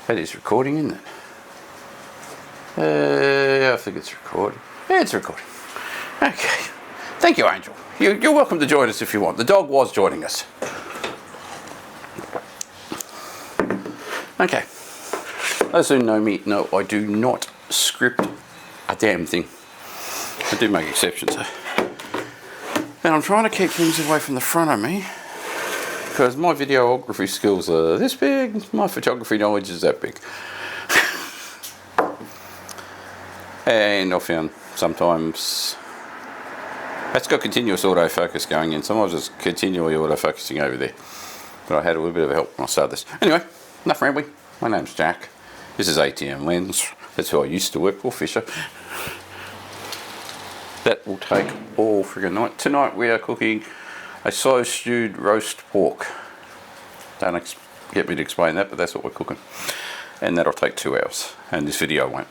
That is recording, isn't it? I think it's recording. Yeah, it's recording. Okay. Thank you, Angel. You're welcome to join us if you want. The dog was joining us. Okay. Those who know me know I do not script a damn thing. I do make exceptions though. And I'm trying to keep things away from the front of me because my videography skills are this big, my photography knowledge is that big. And I found sometimes that's got continuous autofocus going in. Sometimes it's continually autofocusing over there. But I had a little bit of help when I started this. Anyway, enough rambling. My name's Jack. This is ATM Lens. That's who I used to work for, Fisher. That will take all friggin' night. Tonight we are cooking a slow stewed roast pork. Don't get me to explain that, but that's what we're cooking. And that'll take 2 hours. And this video won't.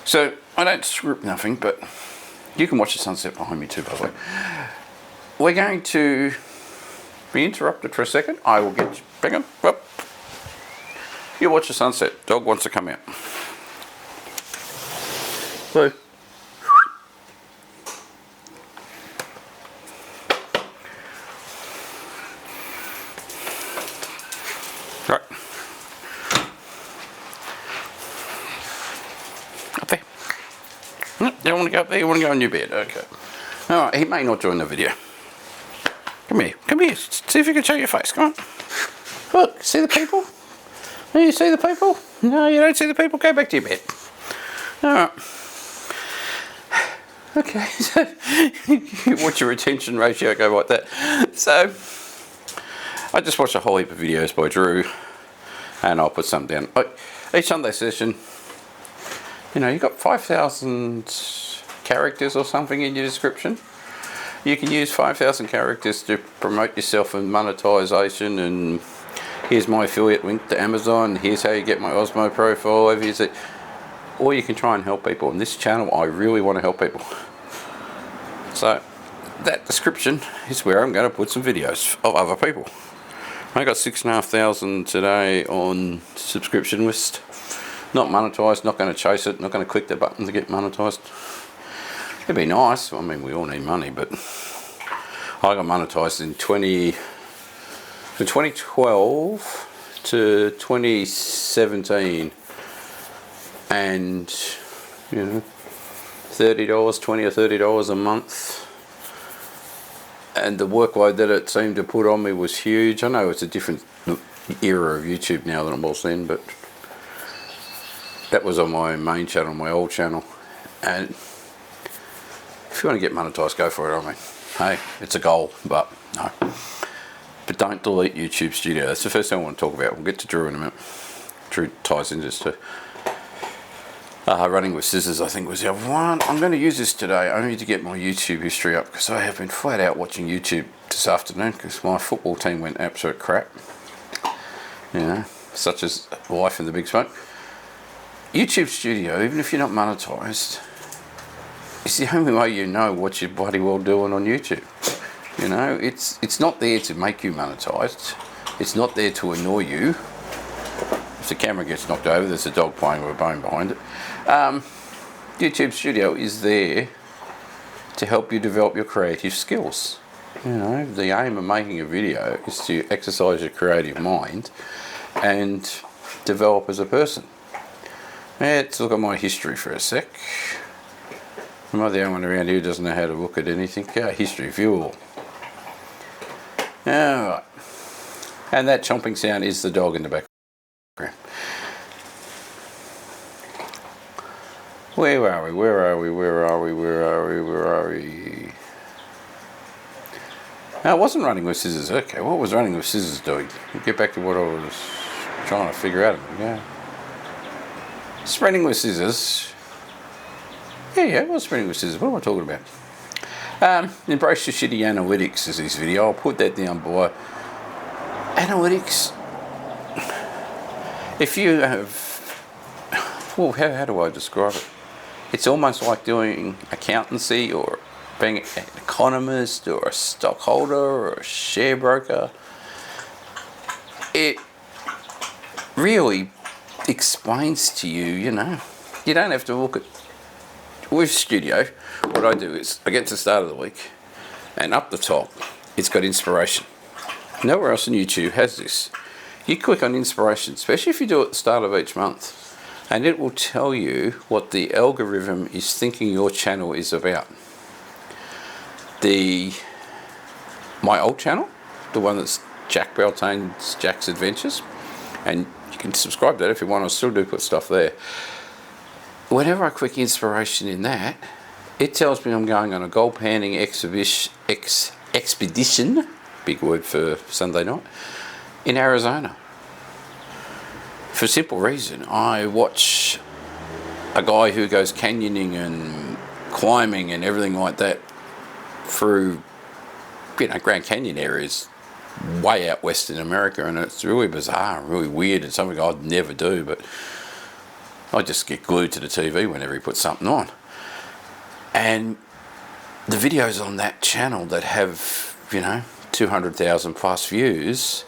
So, I don't script nothing, but you can watch the sunset behind me too, by the way. We're going to be interrupted for a second. I will get you. Hang on. Well, you watch the sunset. Dog wants to come out. So, right. Up there. No, you don't want to go up there, you want to go in your bed. Okay. Alright, he may not join the video. Come here. Come here. See if you can show your face. Come on. Look, see the people? Do you see the people? No, you don't see the people? Go back to your bed. Alright. Okay, so you watch your attention ratio go like that. So, I just watched a whole heap of videos by Drew, and I'll put some down. Each Sunday session, you know, you've got 5,000 characters or something in your description. You can use 5,000 characters to promote yourself and monetization, and here's my affiliate link to Amazon, here's how you get my Osmo profile, here's it. Or you can try and help people. On this channel, I really want to help people. So, that description is where I'm going to put some videos of other people. I got 6,500 today on subscription list. Not monetized, not going to chase it, not going to click the button to get monetized. It'd be nice. I mean, we all need money, but I got monetized in 2012 to 2017. And, you know, $30, $20 or $30 a month. And the workload that it seemed to put on me was huge. I know it's a different era of YouTube now than it was then, but that was on my main channel, my old channel. And if you want to get monetized, go for it. I mean, hey, it's a goal, but no. But don't delete YouTube Studio. That's the first thing I want to talk about. We'll get to Drew in a minute. Drew ties into this too. Running with scissors, I think, was the other one. I'm going to use this today only to get my YouTube history up, because I have been flat out watching YouTube this afternoon because my football team went absolute crap. You know, such as life in the big smoke. YouTube Studio, even if you're not monetized, it's the only way you know what you're bloody well doing on YouTube. You know, it's not there to make you monetized. It's not there to annoy you. If the camera gets knocked over, there's a dog playing with a bone behind it. YouTube Studio is there to help you develop your creative skills. You know, the aim of making a video is to exercise your creative mind and develop as a person. Let's look at my history for a sec. Am I the only one around here who doesn't know how to look at anything? History, view all. Alright. And that chomping sound is the dog in the background. Where are we? Where are we? Where are we? Where are we? Where are we? No, I wasn't running with scissors. Okay, what was running with scissors doing? We'll get back to what I was trying to figure out. Yeah. Spreading with scissors. Yeah, it was spreading with scissors. What am I talking about? Embrace your shitty analytics is this video. I'll put that down below. Analytics. If you have, well, how do I describe it? It's almost like doing accountancy or being an economist or a stockholder or a share broker. really explains to you, you know, you don't have to look at, with Studio, what I do is I get to the start of the week and up the top it's got inspiration. Nowhere else on YouTube has this. You click on inspiration, especially if you do it at the start of each month, and it will tell you what the algorithm is thinking your channel is about. My old channel, the one that's Jack Beltane's Jack's Adventures, and you can subscribe to that if you want. I still do put stuff there. Whenever I click inspiration in that, it tells me I'm going on a gold panning expedition, big word for Sunday night, in Arizona. For a simple reason, I watch a guy who goes canyoning and climbing and everything like that through, you know, Grand Canyon areas way out west in America, and it's really bizarre, really weird, and something I'd never do, but I just get glued to the TV whenever he puts something on. And the videos on that channel that have, you know, 200,000 plus views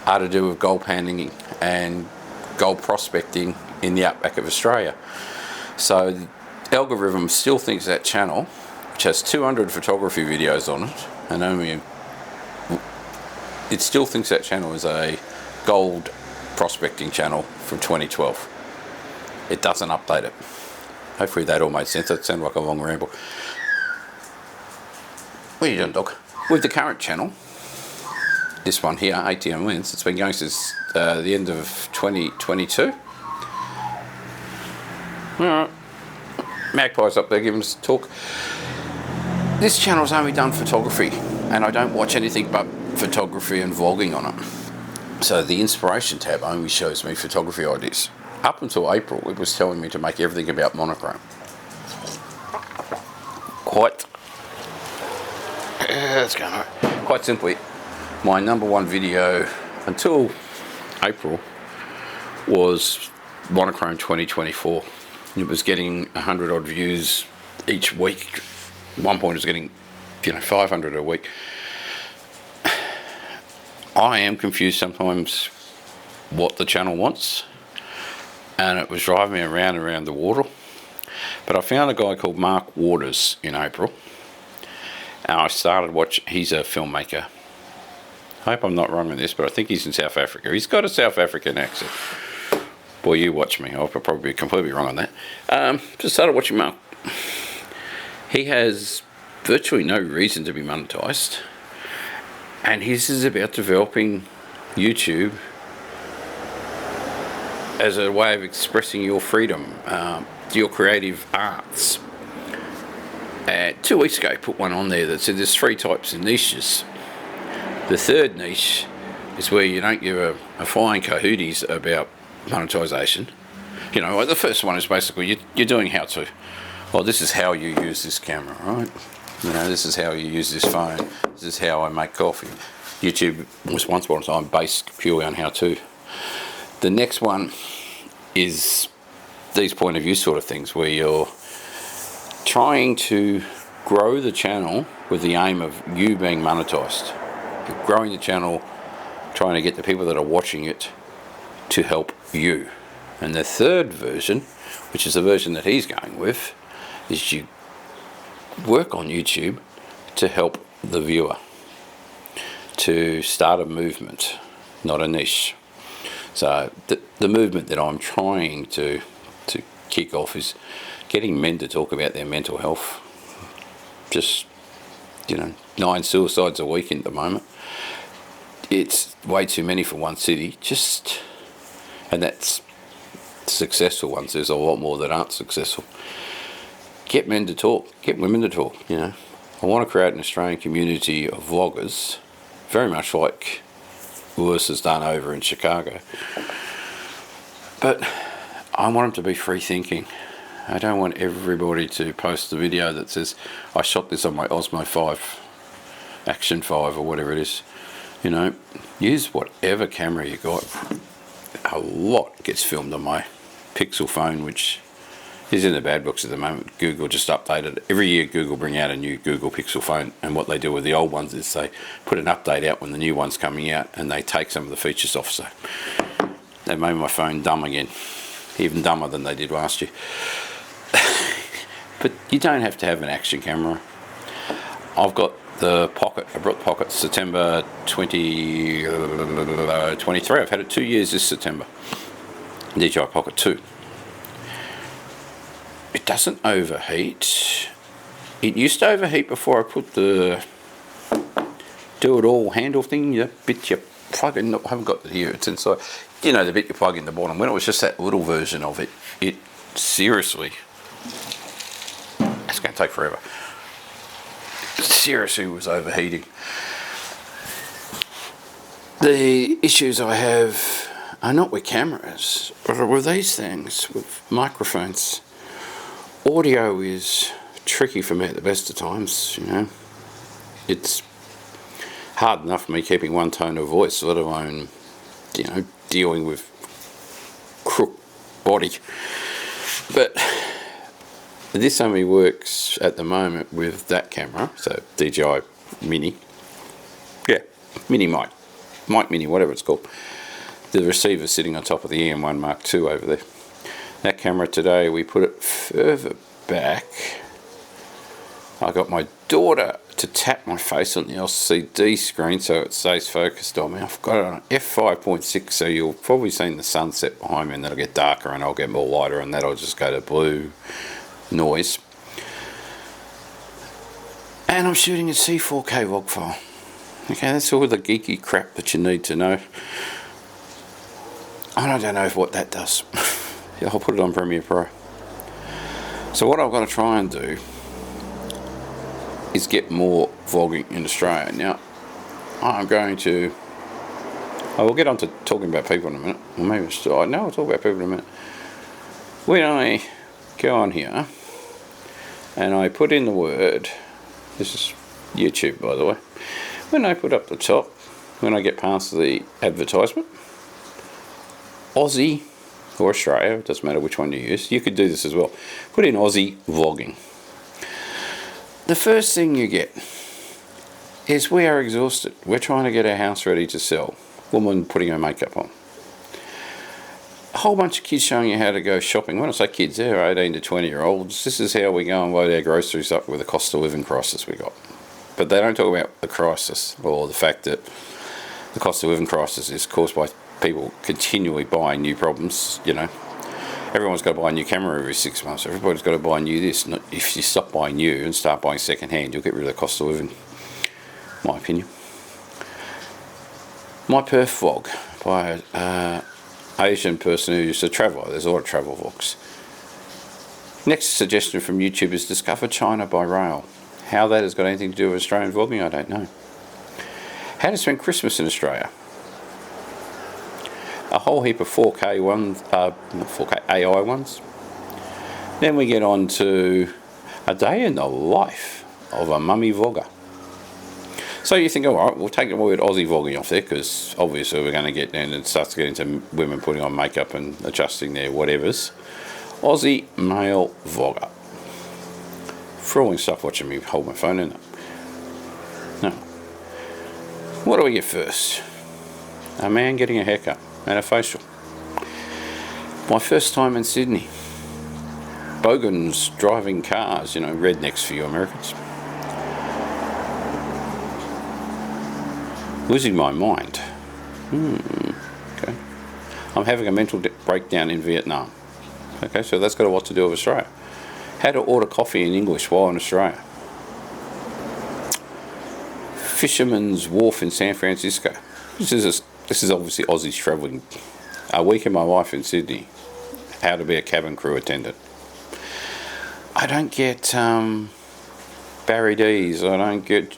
are to do with gold panning and gold prospecting in the outback of Australia. So the algorithm still thinks that channel, which has 200 photography videos on it, and it still thinks that channel is a gold prospecting channel from 2012. It doesn't update it. Hopefully that all made sense. That sounded like a long ramble. What are you doing, dog? With the current channel, this one here, ATM Lens, it's been going since the end of 2022. Alright, Magpie's up there giving us a talk. This channel's only done photography, and I don't watch anything but photography and vlogging on it. So the inspiration tab only shows me photography ideas. Up until April, it was telling me to make everything about monochrome. Quite simply, my #1 video until April was monochrome 2024. It was getting 100 odd views each week. At one point it was getting, you know, 500 a week. I am confused sometimes what the channel wants, and it was driving me around the water. But I found a guy called Mark Waters in April, and I started watching. He's a filmmaker. I hope I'm not wrong on this, but I think he's in South Africa. He's got a South African accent. Boy, you watch me. I'll probably be completely wrong on that. Just started watching Mark. He has virtually no reason to be monetized, and his is about developing YouTube as a way of expressing your freedom, your creative arts. 2 weeks ago, I put one on there that said there's 3 types of niches. The third niche is where you don't give a flying cahooties about monetization. You know, like the first one is basically you're doing how to. Well, this is how you use this camera, right? You know, this is how you use this phone. This is how I make coffee. YouTube was once upon a time based purely on how to. The next one is these point of view sort of things where you're trying to grow the channel with the aim of you being monetized. You're growing the channel, trying to get the people that are watching it to help you. And the third version, which is the version that he's going with, is you work on YouTube to help the viewer, to start a movement, not a niche. So the movement that I'm trying to kick off is getting men to talk about their mental health. Just, you know, 9 suicides a week at the moment. It's way too many for one city. And that's successful ones. There's a lot more that aren't successful. Get men to talk. Get women to talk, you know. I want to create an Australian community of vloggers, very much like Lewis has done over in Chicago. But I want them to be free thinking. I don't want everybody to post a video that says, I shot this on my Osmo 5, Action 5 or whatever it is. You know, use whatever camera you got. A lot gets filmed on my Pixel phone, which is in the bad books at the moment. Google just updated it. Every year Google bring out a new Google Pixel phone, and what they do with the old ones is they put an update out when the new one's coming out, and they take some of the features off. So They made my phone dumb again, even dumber than they did last year. But you don't have to have an action camera. I've got the Pocket. I brought the Pocket September 2023. I've had it 2 years this September. DJI Pocket 2. It doesn't overheat. It used to overheat before I put the do it all handle thing. The bit you plug in. I haven't got it here. It's inside. You know, the bit you plug in the bottom. When it was just that little version of it, it seriously. It's going to take forever. Seriously was overheating. The issues I have are not with cameras, but with these things, with microphones. Audio is tricky for me at the best of times, you know. It's hard enough for me keeping one tone of voice, let alone, you know, dealing with crook body. But this only works at the moment with that camera, so DJI Mini. Yeah, Mini Mic Mini, whatever it's called. The receiver sitting on top of the EM1 MKII over there. That camera today, we put it further back. I got my daughter to tap my face on the LCD screen so it stays focused on me. I've got it on f5.6, so you'll probably see the sunset behind me, and that'll get darker and I'll get more lighter, and that'll just go to blue noise. And I'm shooting a C4K log file. Okay, that's all the geeky crap that you need to know. I don't know what that does. I'll put it on Premiere Pro. So what I've got to try and do is get more vlogging in Australia. Now, I will get on to talking about people in a minute. Or maybe I'll talk about people in a minute. When I go on here and I put in the word, this is YouTube by the way, when I put up the top, when I get past the advertisement, Aussie or Australia, it doesn't matter which one you use, you could do this as well. Put in Aussie vlogging. The first thing you get is we are exhausted. We're trying to get our house ready to sell. Woman putting her makeup on. A whole bunch of kids showing you how to go shopping. When I say kids, they're 18 to 20-year-olds. This is how we go and load our groceries up with the cost of living crisis we got. But they don't talk about the crisis, or the fact that the cost of living crisis is caused by people continually buying new problems. You know, everyone's got to buy a new camera every 6 months. Everybody's got to buy new this. If you stop buying new and start buying second hand, you'll get rid of the cost of living, my opinion. My Perth vlog by Asian person who's a traveller. There's a lot of travel vlogs. Next suggestion from YouTube is discover China by rail. How that has got anything to do with Australian vlogging, I don't know. How to spend Christmas in Australia. A whole heap of 4K ones, not 4K, AI ones. Then we get on to a day in the life of a mummy vlogger. So you think, alright, we'll take the word Aussie vlogging off there, because obviously we're going to get down and start to get into women putting on makeup and adjusting their whatevers. Aussie male vlogger. Throwing stuff watching me hold my phone in it. No. What do we get first? A man getting a haircut and a facial. My first time in Sydney. Bogans driving cars, you know, rednecks for you Americans. Losing my mind. Okay. I'm having a mental breakdown in Vietnam. Okay, so that's got a lot to do with Australia. How to order coffee in English while in Australia. Fisherman's Wharf in San Francisco. This is obviously Aussies travelling. A week in my life in Sydney. How to be a cabin crew attendant. I don't get Barry D's. I don't get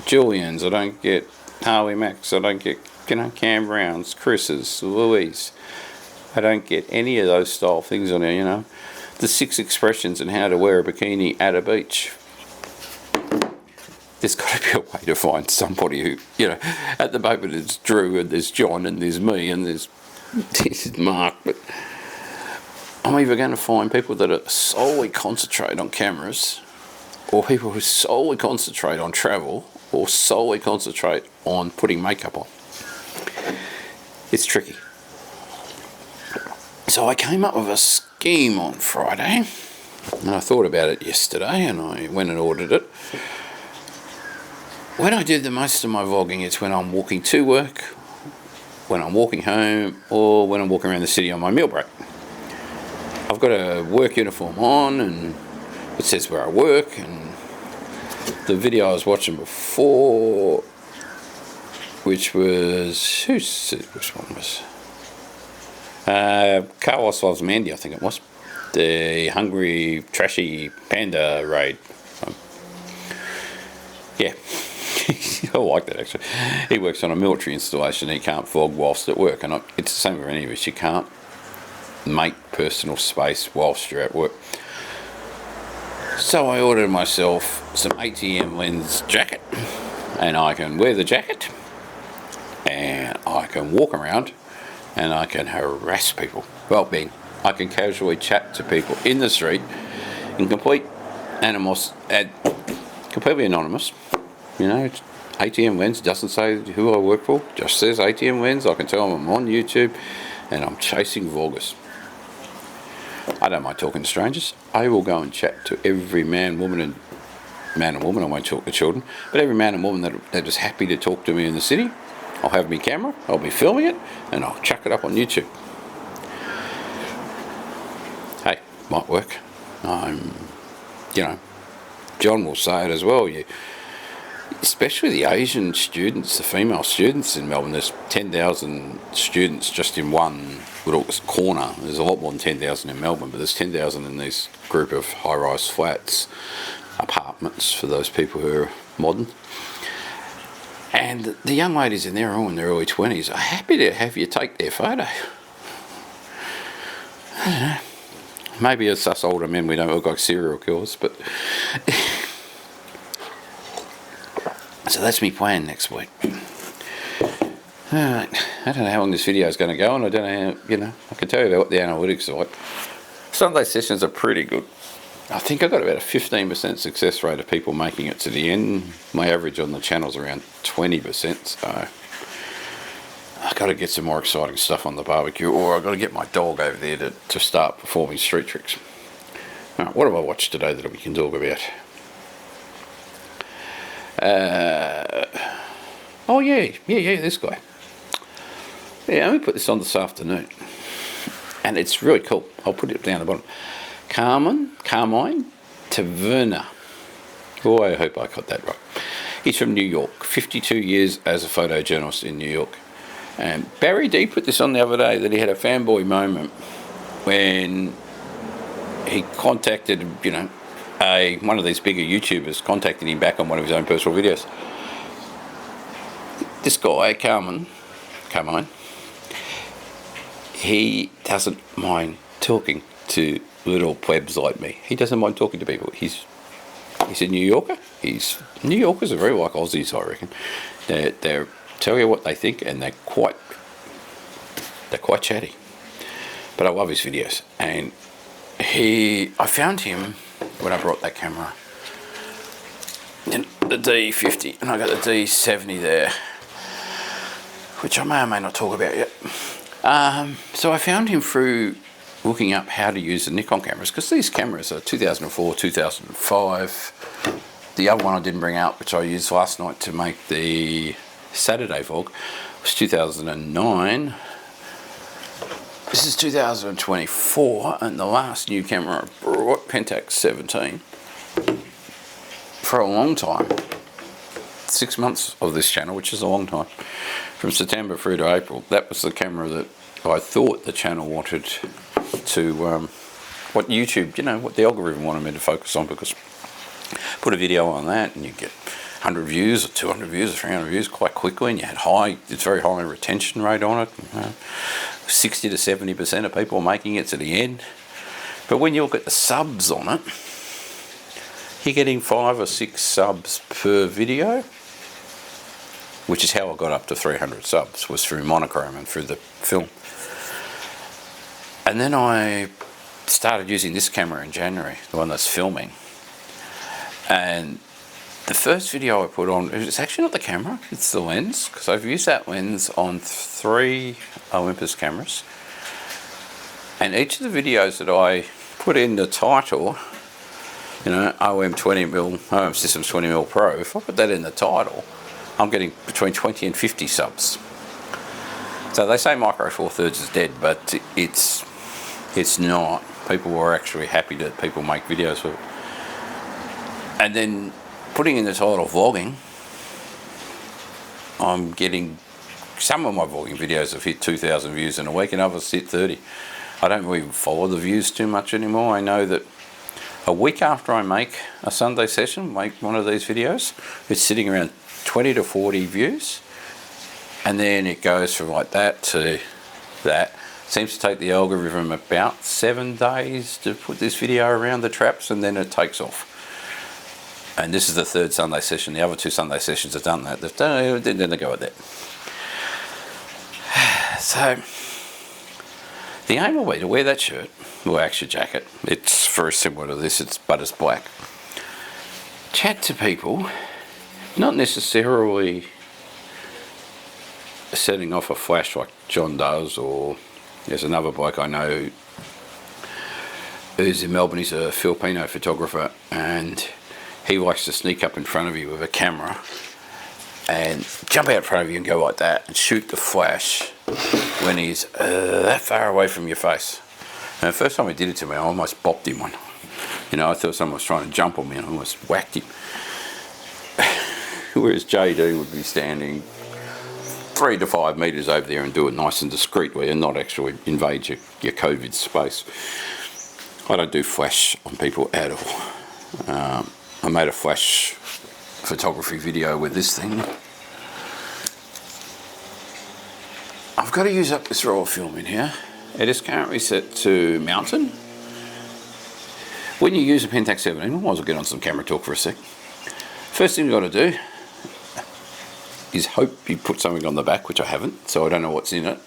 Julian's. I don't get Harley Max. I don't get, Cam Brown's, Chris's, Louise. I don't get any of those style things on there, you know. The 6 expressions on how to wear a bikini at a beach. There's got to be a way to find somebody who, you know, at the moment it's Drew and there's John and there's me and there's Mark, but I'm either going to find people that are solely concentrate on cameras, or people who solely concentrate on travel, or solely concentrate on putting makeup on. It's tricky. So I came up with a scheme on Friday, and I thought about it yesterday, and I went and ordered it. When I do the most of my vlogging, it's when I'm walking to work, when I'm walking home, or when I'm walking around the city on my meal break. I've got a work uniform on, and it says where I work, and the video I was watching before, which was, which one was? Car Wash Loves Mandy, I think it was. The hungry, trashy panda raid. Yeah. I like that actually. He works on a military installation. He can't vlog whilst at work, and it's the same for any of us. You can't make personal space whilst you're at work. So I ordered myself some ATM lens jacket, and I can wear the jacket, and I can walk around, and I can harass people. Well, I can casually chat to people in the street in completely anonymous. You know, ATM Lens doesn't say who I work for, just says ATM Lens. I can tell them I'm on YouTube and I'm chasing vloggers. I don't mind talking to strangers. I will go and chat to every man, woman, I won't talk to children, but every man and woman that is happy to talk to me in the city. I'll have my camera, I'll be filming it, and I'll chuck it up on YouTube. Hey, might work. John will say it as well. Especially the Asian students, the female students in Melbourne. There's 10,000 students just in one little corner. There's a lot more than 10,000 in Melbourne, but there's 10,000 in this group of high-rise flats, apartments for those people who are modern. And the young ladies in there, all in their early 20s, are happy to have you take their photo. I don't know. Maybe it's us older men, we don't look like serial killers, but... So that's my plan next week. Alright, I don't know how long this video is going to go, and I don't know how, I can tell you about what the analytics are like. Sunday sessions are pretty good. I think I got about a 15% success rate of people making it to the end. My average on the channel's around 20%, so I've got to get some more exciting stuff on the barbecue, or I've got to get my dog over there to start performing street tricks. Alright, what have I watched today that we can talk about? This guy. Yeah, let me put this on this afternoon, and it's really cool. I'll put it down the bottom. Carmine Taverna. Oh, I hope I got that right. He's from New York. 52 years as a photojournalist in New York. And Barry D put this on the other day that he had a fanboy moment when he contacted, one of these bigger YouTubers contacted him back on one of his own personal videos. This guy, Carmine, he doesn't mind talking to little plebs like me. He doesn't mind talking to people. He's a New Yorker. New Yorkers are very like Aussies, I reckon. They tell you what they think, and they're quite chatty. But I love his videos, and I found him when I brought that camera, the D50, and I got the D70 there, which I may or may not talk about yet. So I found him through looking up how to use the Nikon cameras, because these cameras are 2004, 2005. The other one I didn't bring out, which I used last night to make the Saturday vlog, was 2009. This is 2024, and the last new camera I brought, Pentax 17, for a long time. 6 months of this channel, which is a long time, from September through to April. That was the camera that I thought the channel wanted to, what YouTube, what the algorithm wanted me to focus on, because put a video on that and you get 100 views or 200 views or 300 views quite quickly, and you had it's very high retention rate on it. 60 to 70% of people making it to the end. But when you look at the subs on it, you're getting 5 or 6 subs per video, which is how I got up to 300 subs, was through monochrome and through the film. And then I started using this camera in January, the one that's filming. And the first video I put on, it's actually not the camera, it's the lens, because I've used that lens on 3 Olympus cameras. And each of the videos that I put in the title, you know, OM 20mm, OM Systems 20mm Pro, if I put that in the title, I'm getting between 20 and 50 subs. So they say Micro Four Thirds is dead, but it's not. People were actually happy that people make videos of it. And then putting in the title vlogging, I'm getting, some of my vlogging videos have hit 2,000 views in a week and others hit 30. I don't really follow the views too much anymore. I know that a week after I make a Sunday session, make one of these videos, it's sitting around 20 to 40 views, and then it goes from like that to that. Seems to take the algorithm about 7 days to put this video around the traps, and then it takes off. And this is the 3rd Sunday session. The other 2 Sunday sessions have done that. They've done, then they go with that. So the aim will be to wear that shirt, well, actually jacket. It's very similar to this, but it's black. Chat to people, not necessarily setting off a flash like John does, or there's another bloke I know who's in Melbourne. He's a Filipino photographer, and he likes to sneak up in front of you with a camera and jump out in front of you and go like that and shoot the flash when he's that far away from your face. And the first time he did it to me, I almost bopped him one. You know, I thought someone was trying to jump on me and I almost whacked him. Whereas JD would be standing 3 to 5 metres over there and do it nice and discreetly and not actually invade your COVID space. I don't do flash on people at all. I made a flash photography video with this thing. I've got to use up this roll of film in here. It is currently set to mountain. When you use a Pentax 17, I might as well get on some camera talk for a sec. First thing you've got to do is hope you put something on the back, which I haven't, so I don't know what's in it.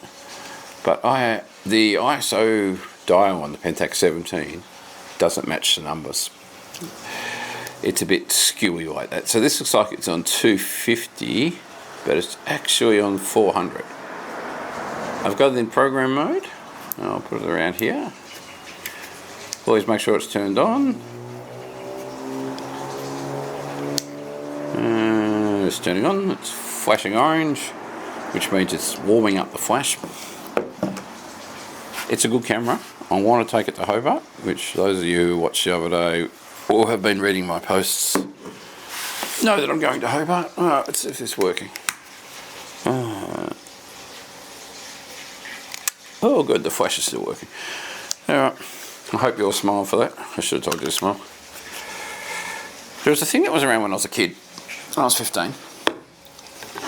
But the ISO dial on the Pentax 17 doesn't match the numbers. It's a bit skewy like that. So this looks like it's on 250, but it's actually on 400. I've got it in program mode. I'll put it around here. Always make sure it's turned on. It's turning on. It's flashing orange, which means it's warming up the flash. It's a good camera. I want to take it to Hobart, which those of you who watched the other day or have been reading my posts know that I'm going to Hobart. Let's see if this is working. Oh good, the flash is still working. Alright, I hope you all smile for that. I should have told you to smile. There was a thing that was around when I was a kid. When I was 15.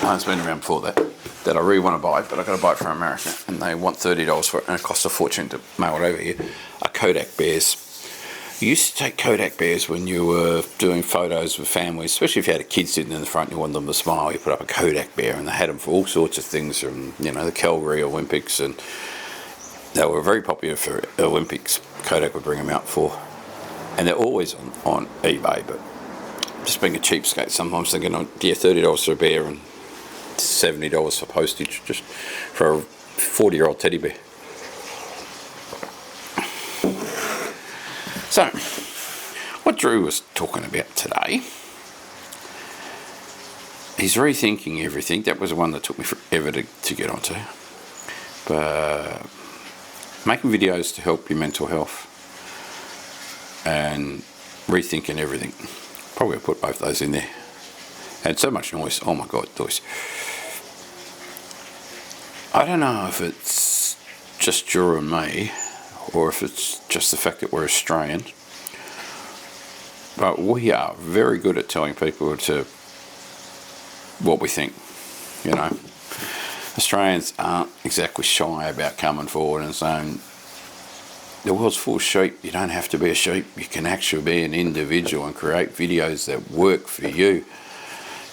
It's been around before that I really want to buy, but I got to buy it from America and they want $30 for it and it costs a fortune to mail it over here. A Kodak Bears. You used to take Kodak Bears when you were doing photos with families, especially if you had a kid sitting in the front and you wanted them to smile. You put up a Kodak Bear, and they had them for all sorts of things, from, you know, the Calgary Olympics, and they were very popular for Olympics. Kodak would bring them out for, and they're always on eBay. But just being a cheapskate, sometimes thinking, oh, yeah, $30 for a bear and $70 for postage, just for a 40-year-old teddy bear. So, what Drew was talking about today, he's rethinking everything. That was the one that took me forever to get onto. But making videos to help your mental health and rethinking everything. Probably I'll put both those in there. And so much noise. Oh my God, noise. I don't know if it's just Drew and me, or if it's just the fact that we're Australian, but we are very good at telling people to what we think. You know, Australians aren't exactly shy about coming forward and saying, the world's full of sheep. You don't have to be a sheep. You can actually be an individual and create videos that work for you.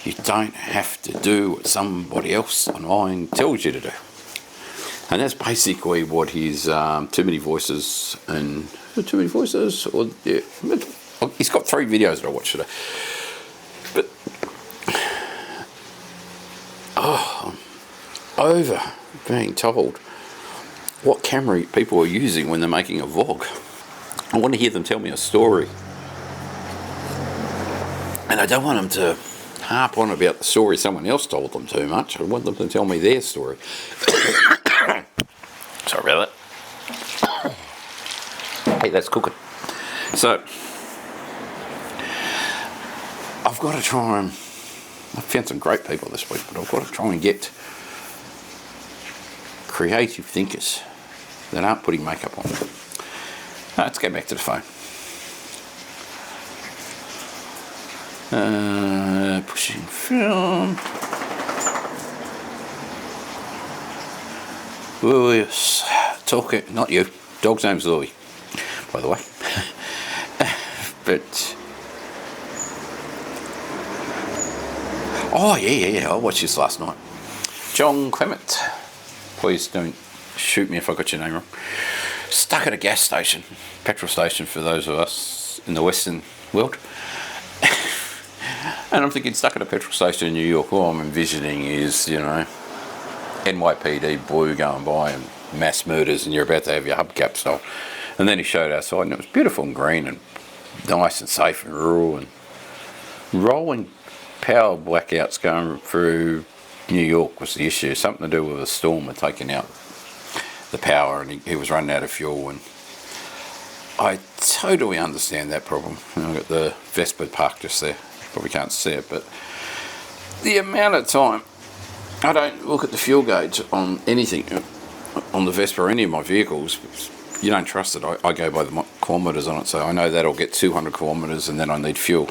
You don't have to do what somebody else online tells you to do. And that's basically what his Too Many Voices and Too Many Voices, or yeah, he's got 3 videos that I watched today. But over being told what camera people are using when they're making a vlog. I want to hear them tell me a story. And I don't want them to harp on about the story someone else told them too much. I want them to tell me their story. Sorry about that. Hey, that's cooking. So, I've got to try and... I've found some great people this week, but I've got to try and get creative thinkers that aren't putting makeup on. Let's go back to the phone. Pushing film. Louis, talking, not you. Dog's name's Louis, by the way. But oh yeah, I watched this last night. John Clement. Please don't shoot me if I got your name wrong. Stuck at a gas station, petrol station for those of us in the Western world. And I'm thinking, stuck at a petrol station in New York, all I'm envisioning is, you know, NYPD blue going by and mass murders, and you're about to have your hubcap style. And then he showed outside, and it was beautiful and green and nice and safe and rural, and rolling power blackouts going through New York was the issue. Something to do with a storm had taken out the power, and he was running out of fuel. And I totally understand that problem. You know, I've got the Vespa parked just there. Probably can't see it, but the amount of time I don't look at the fuel gauge on anything, on the Vespa or any of my vehicles. You don't trust it. I go by the kilometres on it, so I know that'll get 200 kilometres and then I need fuel.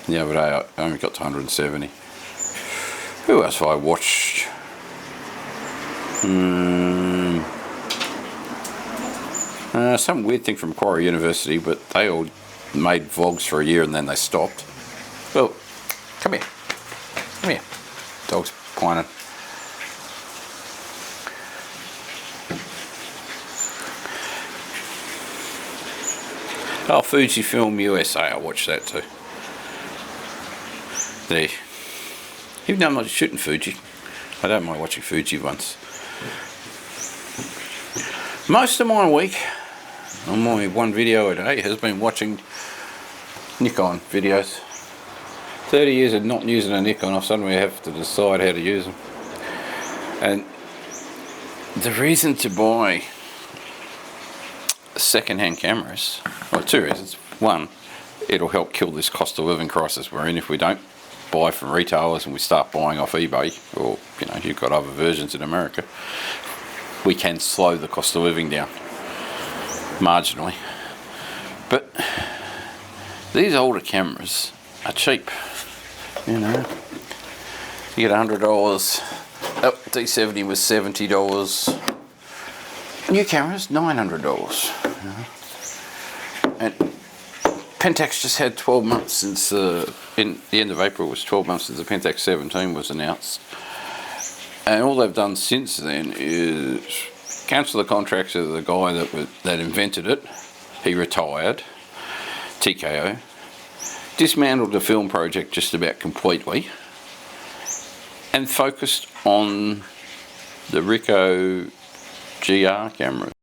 The other day I only got to 170. Who else have I watched? Some weird thing from Macquarie University, but they all made vlogs for a year and then they stopped. Well, come here. Come here. Dog's whining. Oh, Fujifilm USA, I watched that too. There. Even though I'm not shooting Fuji, I don't mind watching Fuji once. Most of my week, on my one video a day, has been watching Nikon videos. 30 years of not using a Nikon, I suddenly have to decide how to use them. And the reason to buy second-hand cameras, well, two reasons. One, it'll help kill this cost of living crisis we're in. If we don't buy from retailers and we start buying off eBay, or you know, you've got other versions in America, we can slow the cost of living down marginally. But these older cameras are cheap, you know. You get $100. Oh, D70 was $70. New cameras, $900. You know? And Pentax just had 12 months since in the end of April was 12 months since the Pentax 17 was announced, and all they've done since then is cancel the contracts of the guy that invented it. He retired, TKO, dismantled the film project just about completely, and focused on the Ricoh GR cameras.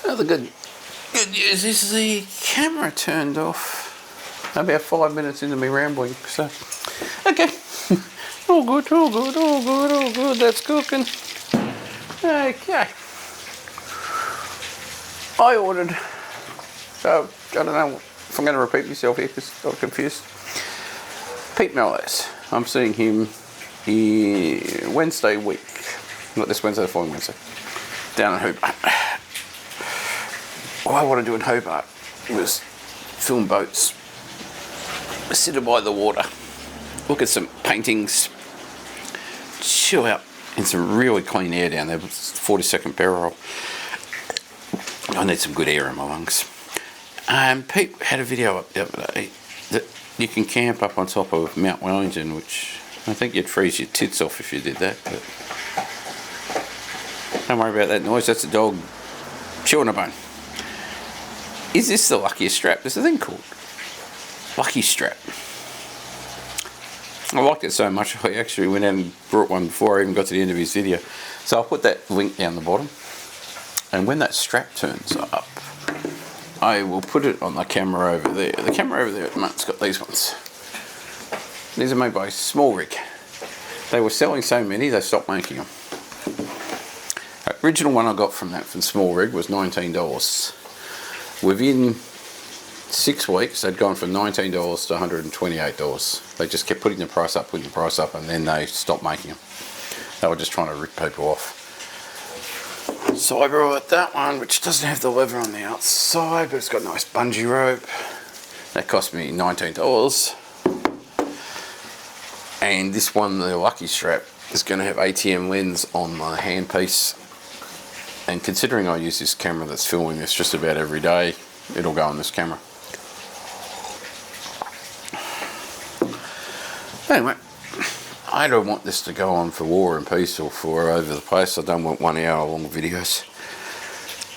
The good news is the camera turned off about 5 minutes into me rambling, so okay. all good, that's cooking. Okay, I ordered, so I don't know if I'm going to repeat myself here because I'm confused. Pete Melrose, I'm seeing him here Wednesday week, not this Wednesday, the following Wednesday, down in Hobart. What I want to do in Hobart was film boats, sit by the water, look at some paintings, chill out in some really clean air down there. 42nd barrel. I need some good air in my lungs. Pete had a video up the other day that you can camp up on top of Mount Wellington, which I think you'd freeze your tits off if you did that. But don't worry about that noise. That's a dog chewing a bone. Is this the luckiest strap? There's a thing called lucky strap. I liked it so much I actually went out and brought one before I even got to the end of his video. So I'll put that link down the bottom, and when that strap turns up I will put it on the camera over there. The camera over there at the moment's got these ones. These are made by Small Rig. They were selling so many they stopped making them. The original one I got from Small Rig was $19. Within 6 weeks they'd gone from $19 to $128. They just kept putting the price up, and then they stopped making them. They were just trying to rip people off. So I brought that one, which doesn't have the leather on the outside, but it's got a nice bungee rope. That cost me $19. And this one, the lucky strap, is going to have ATM lens on the handpiece. And considering I use this camera that's filming this just about every day, it'll go on this camera. Anyway, I don't want this to go on for War and Peace or for over the place. I don't want 1 hour long videos.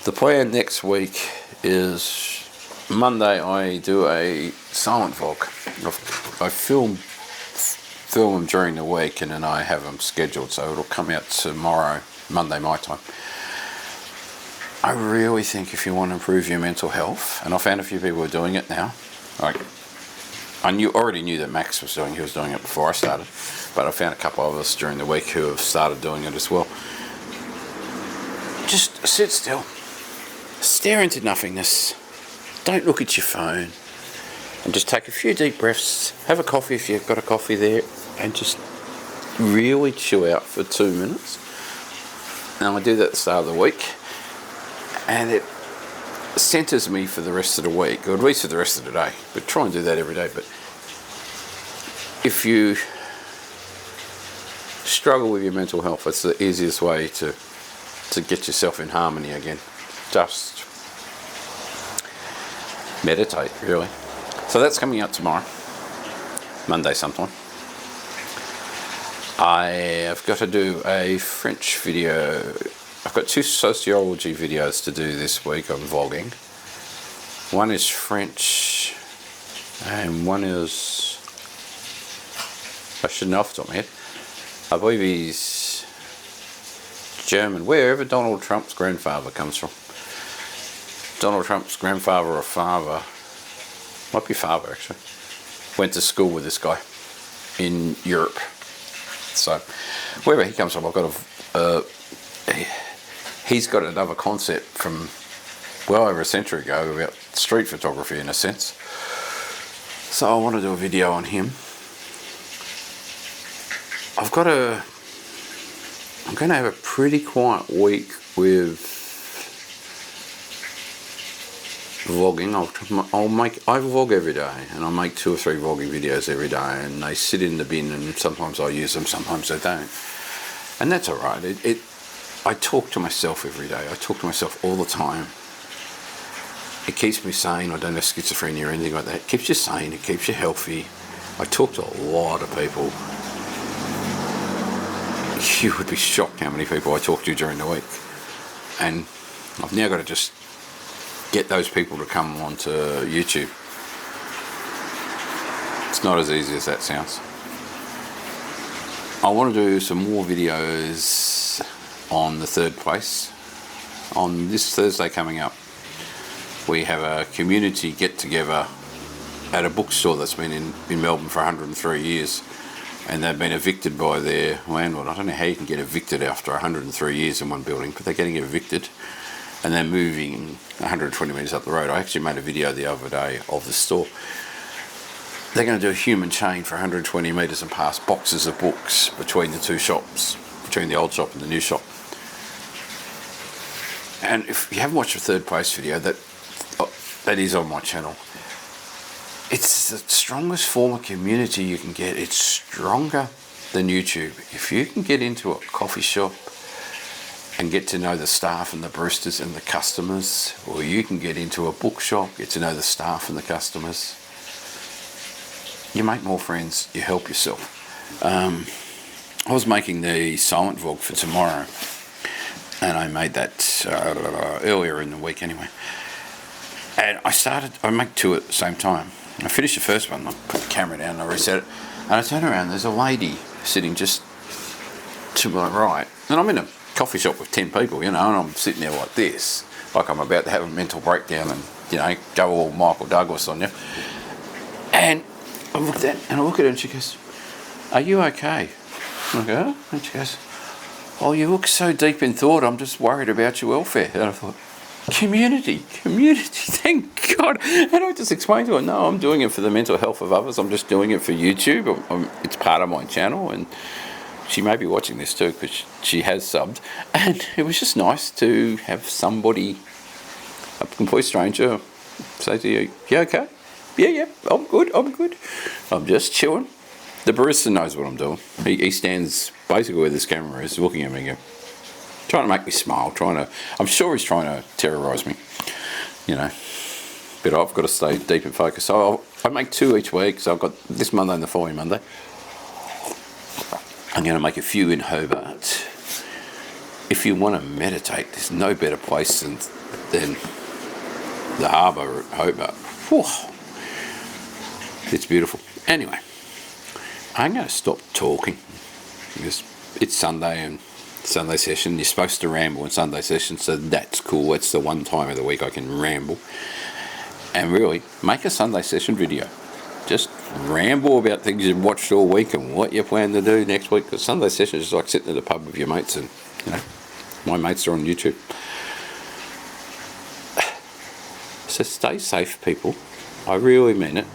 The plan next week is Monday I do a silent vlog. I film them during the week and then I have them scheduled, so it'll come out tomorrow, Monday my time. I really think if you want to improve your mental health, and I found a few people are doing it now. Like, I already knew that Max was doing it before I started, but I found a couple of us during the week who have started doing it as well. Just sit still, stare into nothingness, don't look at your phone, and just take a few deep breaths, have a coffee if you've got a coffee there, and just really chill out for 2 minutes. And I do that at the start of the week, and it centers me for the rest of the week, or at least for the rest of the day, but try and do that every day. But if you struggle with your mental health, it's the easiest way to get yourself in harmony again. Just meditate, really. So that's coming out tomorrow, Monday sometime. I have got to do a French video. I've got 2 sociology videos to do this week on vlogging. One is French and one is, I should know off the top of my head, I believe he's German, wherever Donald Trump's grandfather comes from. Donald Trump's grandfather or father, might be father actually, went to school with this guy in Europe. So wherever he comes from, I've got he's got another concept from well over a century ago about street photography in a sense. So I want to do a video on him. I'm going to have a pretty quiet week with vlogging. I vlog every day, and I make 2 or 3 vlogging videos every day, and they sit in the bin, and sometimes I use them, sometimes I don't, and that's alright. I talk to myself every day. I talk to myself all the time. It keeps me sane. I don't have schizophrenia or anything like that. It keeps you sane. It keeps you healthy. I talk to a lot of people. You would be shocked how many people I talk to during the week, and I've now got to just get those people to come onto YouTube. It's not as easy as that sounds. I want to do some more videos on the third place. On this Thursday coming up, we have a community get-together at a bookstore that's been in Melbourne for 103 years, and they've been evicted by their landlord. I don't know how you can get evicted after 103 years in one building, but they're getting evicted, and they're moving 120 metres up the road. I actually made a video the other day of the store. They're going to do a human chain for 120 metres and pass boxes of books between the 2 shops, between the old shop and the new shop. And if you haven't watched the third place video, that is on my channel. It's the strongest form of community you can get. It's stronger than YouTube. If you can get into a coffee shop and get to know the staff and the baristas and the customers, or you can get into a bookshop, get to know the staff and the customers, you make more friends, you help yourself. I was making the silent vlog for tomorrow, and I made that earlier in the week anyway. And I make 2 at the same time. I finished the first one, I put the camera down and I reset it, and I turn around, there's a lady sitting just to my right, and I'm in a coffee shop with 10 people, you know, and I'm sitting there like this, like I'm about to have a mental breakdown and, you know, go all Michael Douglas on you. And I look at her and she goes, "Are you okay?" I go, "Oh," and she goes, "Oh, you look so deep in thought, I'm just worried about your welfare." And I thought, community, thank God. And I just explained to her, no, I'm doing it for the mental health of others. I'm just doing it for YouTube. It's part of my channel, and she may be watching this too because she has subbed. And it was just nice to have somebody, a complete stranger, say to you, "You okay?" Yeah, I'm good. I'm just chilling. The barista knows what I'm doing. He stands basically where this camera is, looking at me again, trying to make me smile, I'm sure he's trying to terrorise me, you know, but I've got to stay deep in focus. So I make 2 each week, so I've got this Monday and the following Monday. I'm going to make a few in Hobart. If you want to meditate, there's no better place than the harbour at Hobart. Whew. It's beautiful. Anyway, I'm going to stop talking because it's Sunday and Sunday session. You're supposed to ramble in Sunday session, so that's cool. It's the one time of the week I can ramble. And really, make a Sunday session video. Just ramble about things you've watched all week and what you plan to do next week. Because Sunday session is like sitting at the pub with your mates, and, you know, my mates are on YouTube. So stay safe, people. I really mean it.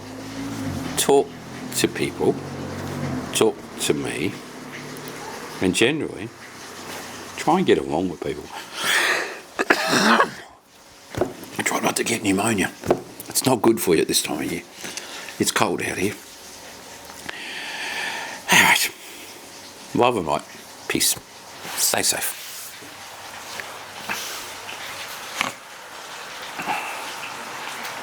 Talk to people. Talk to me. And generally, try and get along with people. And try not to get pneumonia. It's not good for you at this time of year. It's cold out here. Alright. Love and light. Peace. Stay safe.